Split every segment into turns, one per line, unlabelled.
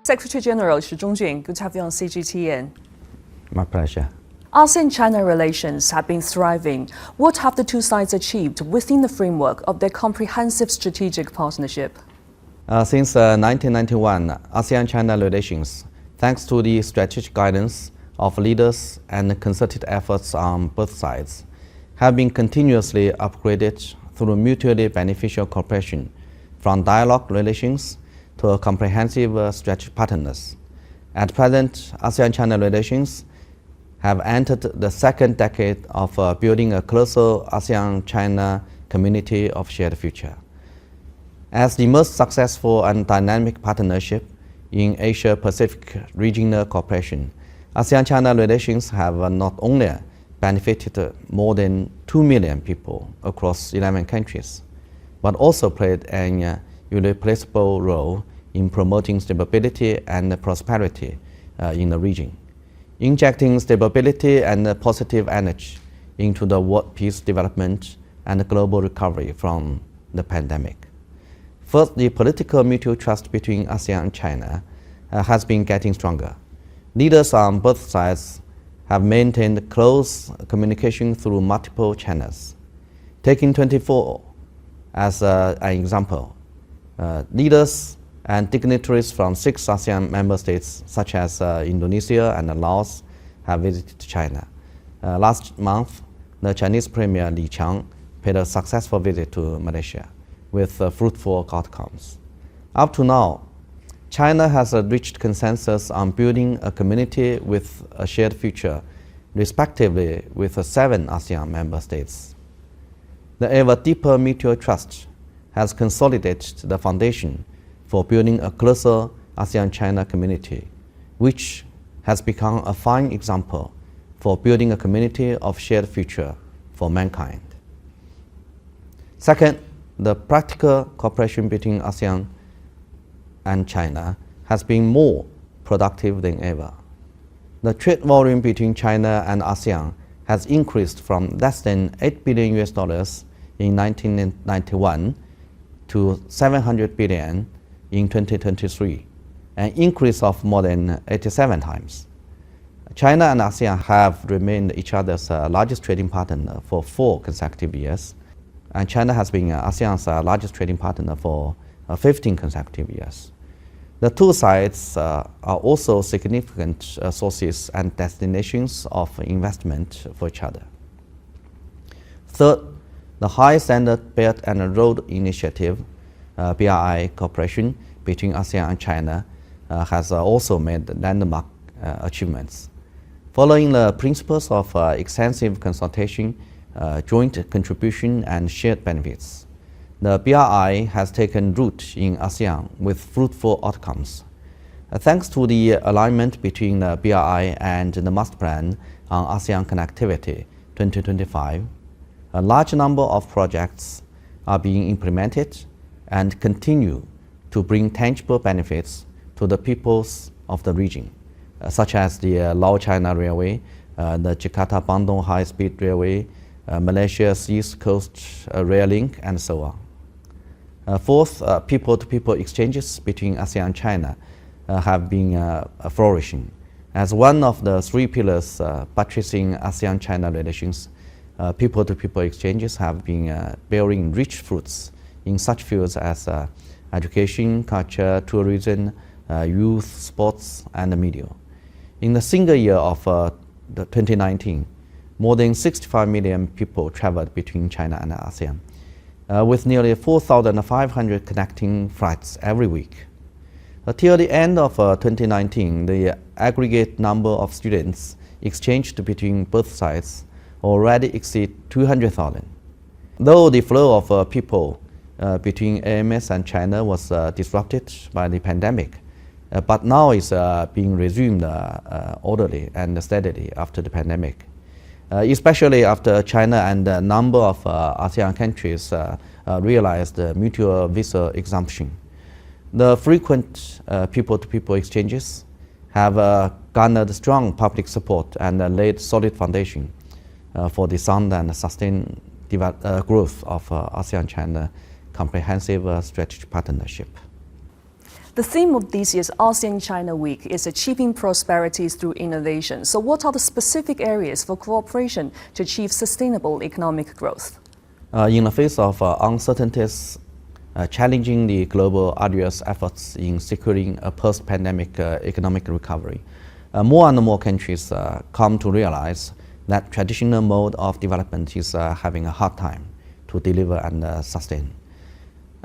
Secretary General Shi Zhongjun, good to have you on CGTN.
My pleasure.
ASEAN-China relations have been thriving. What have the two sides achieved within the framework of their comprehensive strategic partnership?
Since 1991, ASEAN-China relations, thanks to the strategic guidance of leaders and concerted efforts on both sides, have been continuously upgraded through mutually beneficial cooperation, from dialogue relations to a comprehensive strategic partners. At present, ASEAN-China relations have entered the second decade of building a closer ASEAN-China community of shared future. As the most successful and dynamic partnership in Asia-Pacific regional cooperation, ASEAN-China relations have not only benefited more than 2 million people across 11 countries, but also played an irreplaceable role in promoting stability and prosperity in the region, injecting stability and positive energy into the world peace development and global recovery from the pandemic. First, the political mutual trust between ASEAN and China has been getting stronger. Leaders on both sides have maintained close communication through multiple channels. Taking 24 as an example, leaders and dignitaries from 6 ASEAN member states, such as Indonesia and Laos, have visited China. Last month, the Chinese Premier Li Qiang paid a successful visit to Malaysia with fruitful outcomes. Up to now, China has reached consensus on building a community with a shared future, respectively with 7 ASEAN member states. The ever deeper mutual trust has consolidated the foundation for building a closer ASEAN-China community, which has become a fine example for building a community of shared future for mankind. Second, the practical cooperation between ASEAN and China has been more productive than ever. The trade volume between China and ASEAN has increased from less than $8 billion in 1991 to 700 billion in 2023, an increase of more than 87 times. China and ASEAN have remained each other's largest trading partner for 4 consecutive years, and China has been ASEAN's largest trading partner for 15 consecutive years. The two sides are also significant sources and destinations of investment for each other. Third, the High Standard Belt and Road Initiative, BRI cooperation between ASEAN and China has also made landmark achievements. Following the principles of extensive consultation, joint contribution and shared benefits, the BRI has taken root in ASEAN with fruitful outcomes. Thanks to the alignment between the BRI and the Master Plan on ASEAN Connectivity 2025, a large number of projects are being implemented and continue to bring tangible benefits to the peoples of the region, such as the Lao China Railway, the Jakarta-Bandung High-Speed Railway, Malaysia's East Coast Rail Link, and so on. Fourth, people-to-people exchanges between ASEAN and China have been flourishing. As one of the 3 pillars buttressing ASEAN-China relations, people-to-people exchanges have been bearing rich fruits in such fields as education, culture, tourism, youth, sports, and media. In the single year of 2019, more than 65 million people traveled between China and ASEAN, with nearly 4,500 connecting flights every week. Till the end of 2019, the aggregate number of students exchanged between both sides already exceed 200,000. Though the flow of people between AMS and China was disrupted by the pandemic, but now is being resumed orderly and steadily after the pandemic, especially after China and a number of ASEAN countries realized mutual visa exemption. The frequent people-to-people exchanges have garnered strong public support and laid solid foundation for the sound and sustained growth of ASEAN-China comprehensive strategic partnership.
The theme of this year's ASEAN-China Week is achieving prosperity through innovation. So what are the specific areas for cooperation to achieve sustainable economic growth?
In the face of uncertainties challenging the global arduous efforts in securing a post-pandemic economic recovery, more and more countries come to realize that traditional mode of development is having a hard time to deliver and sustain.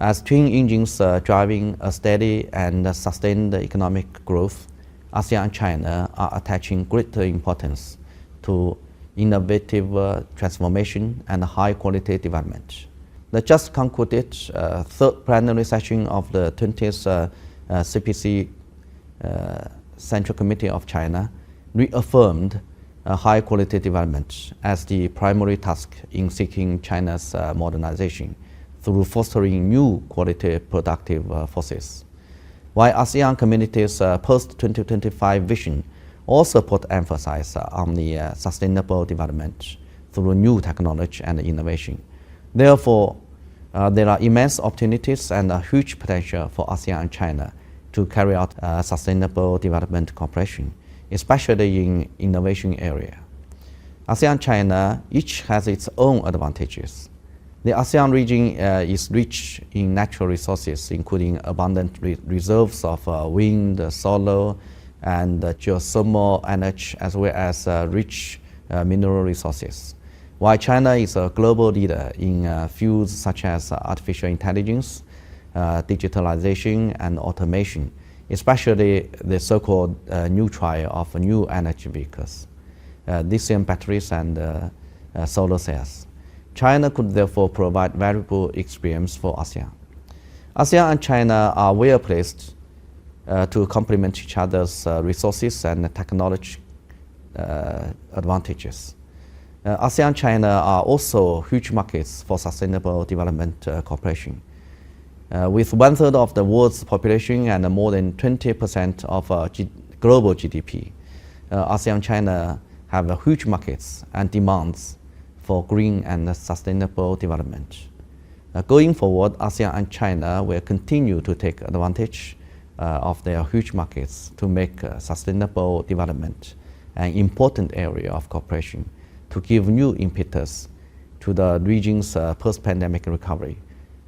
As twin engines driving a steady and sustained economic growth, ASEAN and China are attaching greater importance to innovative transformation and high-quality development. The just concluded third plenary session of the 20th CPC Central Committee of China reaffirmed high-quality development as the primary task in seeking China's modernization through fostering new quality productive forces. While ASEAN community's post-2025 vision also put emphasis on the sustainable development through new technology and innovation. Therefore, there are immense opportunities and a huge potential for ASEAN and China to carry out sustainable development cooperation, especially in innovation area. ASEAN and China each has its own advantages. The ASEAN region is rich in natural resources, including abundant reserves of wind, solar, and geothermal energy, as well as rich mineral resources. While China is a global leader in fields such as artificial intelligence, digitalization, and automation, especially the so-called new trial of new energy vehicles, lithium batteries, and solar cells. China could therefore provide valuable experience for ASEAN. ASEAN and China are well placed to complement each other's resources and technology advantages. ASEAN and China are also huge markets for sustainable development cooperation. With 1/3 of the world's population and more than 20% of global GDP, ASEAN and China have huge markets and demands for green and sustainable development. Going forward, ASEAN and China will continue to take advantage of their huge markets to make sustainable development an important area of cooperation to give new impetus to the region's post-pandemic recovery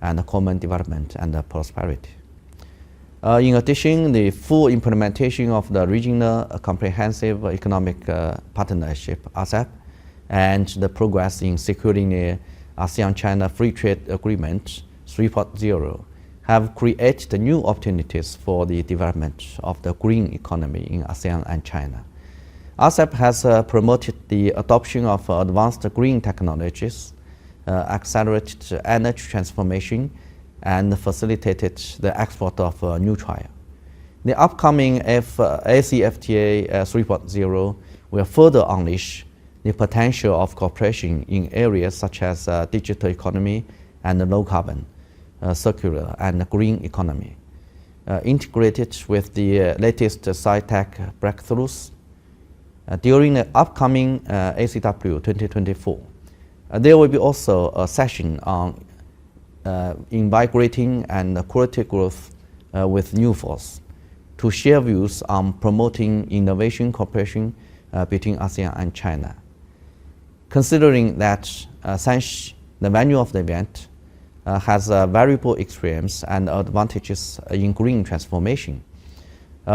and common development and prosperity. In addition, the full implementation of the Regional Comprehensive Economic Partnership, ASEP, and the progress in securing the ASEAN-China Free Trade Agreement 3.0 have created new opportunities for the development of the green economy in ASEAN and China. ASEP has promoted the adoption of advanced green technologies, accelerated energy transformation, and facilitated the export of new trial. The upcoming ACFTA 3.0 will further unleash the potential of cooperation in areas such as digital economy and low carbon, circular and green economy. Integrated with the latest sci-tech breakthroughs, during the upcoming ACW 2024, there will be also a session on invigorating and quality growth with new force to share views on promoting innovation cooperation between ASEAN and China. Considering that Shanxi, the venue of the event, has valuable experience and advantages in green transformation,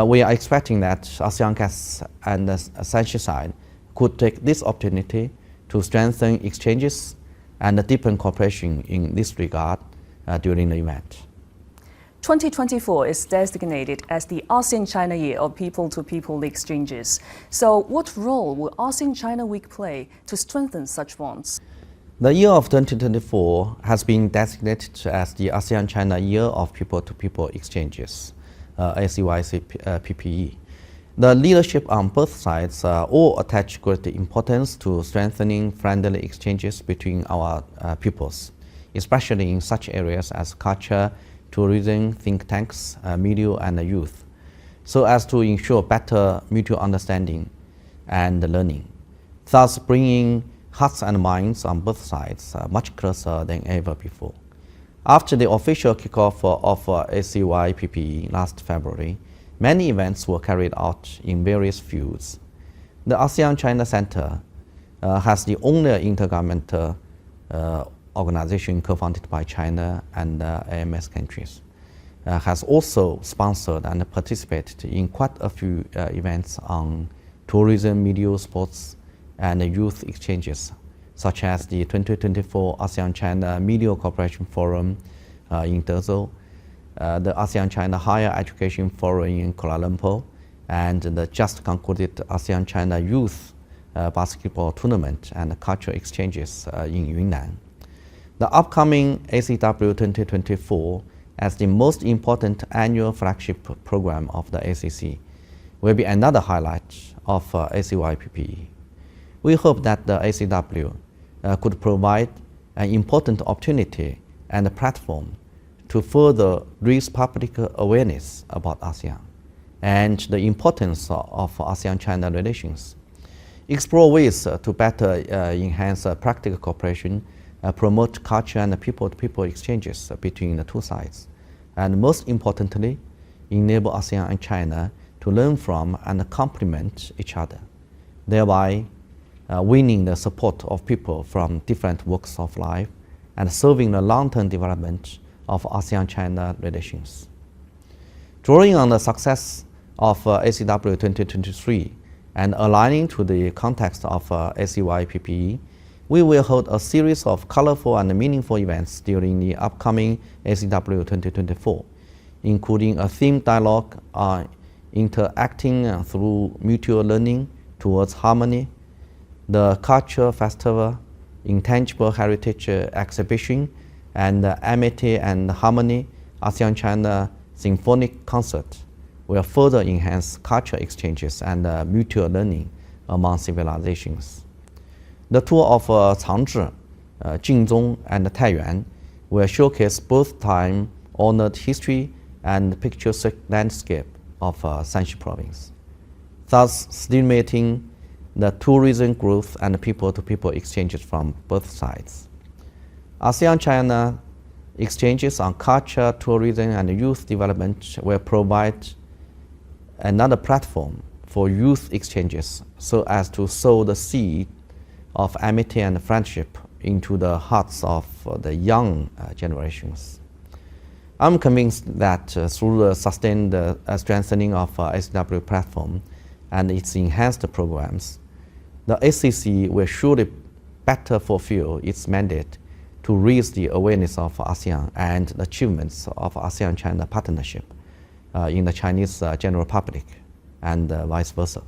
we are expecting that ASEAN guests and the Shanxi side could take this opportunity to strengthen exchanges and deepen cooperation in this regard during the event.
2024 is designated as the ASEAN-China Year of People-to-People exchanges. So what role will ASEAN-China Week play to strengthen such bonds?
The year of 2024 has been designated as the ASEAN-China Year of People-to-People exchanges, ACYC-PPE. The leadership on both sides all attach great importance to strengthening friendly exchanges between our peoples, especially in such areas as culture, tourism, think tanks, media, and youth, so as to ensure better mutual understanding and learning, thus bringing hearts and minds on both sides much closer than ever before. After the official kickoff of ACYPPE last February, many events were carried out in various fields. The ASEAN-China Centre has the only intergovernmental organization co-founded by China and AMS countries. Has also sponsored and participated in quite a few events on tourism, media, sports, and youth exchanges, such as the 2024 ASEAN-China Media Cooperation Forum in Dezhou, the ASEAN-China Higher Education Forum in Kuala Lumpur, and the just concluded ASEAN-China Youth Basketball Tournament and cultural exchanges in Yunnan. The upcoming ACW 2024, as the most important annual flagship program of the ACC, will be another highlight of ACYPPE. We hope that the ACW could provide an important opportunity and a platform to further raise public awareness about ASEAN and the importance of ASEAN-China relations, explore ways to better enhance practical cooperation, promote culture and people-to-people exchanges between the two sides, and most importantly, enable ASEAN and China to learn from and complement each other, thereby winning the support of people from different walks of life and serving the long-term development of ASEAN-China relations. Drawing on the success of ACW 2023 and aligning to the context of ACYPPE, we will hold a series of colorful and meaningful events during the upcoming ACW 2024, including a themed dialogue on interacting through mutual learning towards harmony, the Culture Festival, Intangible Heritage Exhibition, and the Amity and Harmony ASEAN-China Symphonic Concert will further enhance cultural exchanges and mutual learning among civilizations. The tour of Changzhi, Jingzhong, and Taiyuan will showcase both time-honored history and picturesque landscape of Shanxi province, thus stimulating the tourism growth and people-to-people exchanges from both sides. ASEAN-China exchanges on culture, tourism, and youth development will provide another platform for youth exchanges so as to sow the seed of amity and friendship into the hearts of the young generations. I'm convinced that through the sustained strengthening of ACW platform and its enhanced programs, the ACC will surely better fulfill its mandate to raise the awareness of ASEAN and the achievements of ASEAN-China partnership in the Chinese general public and vice versa.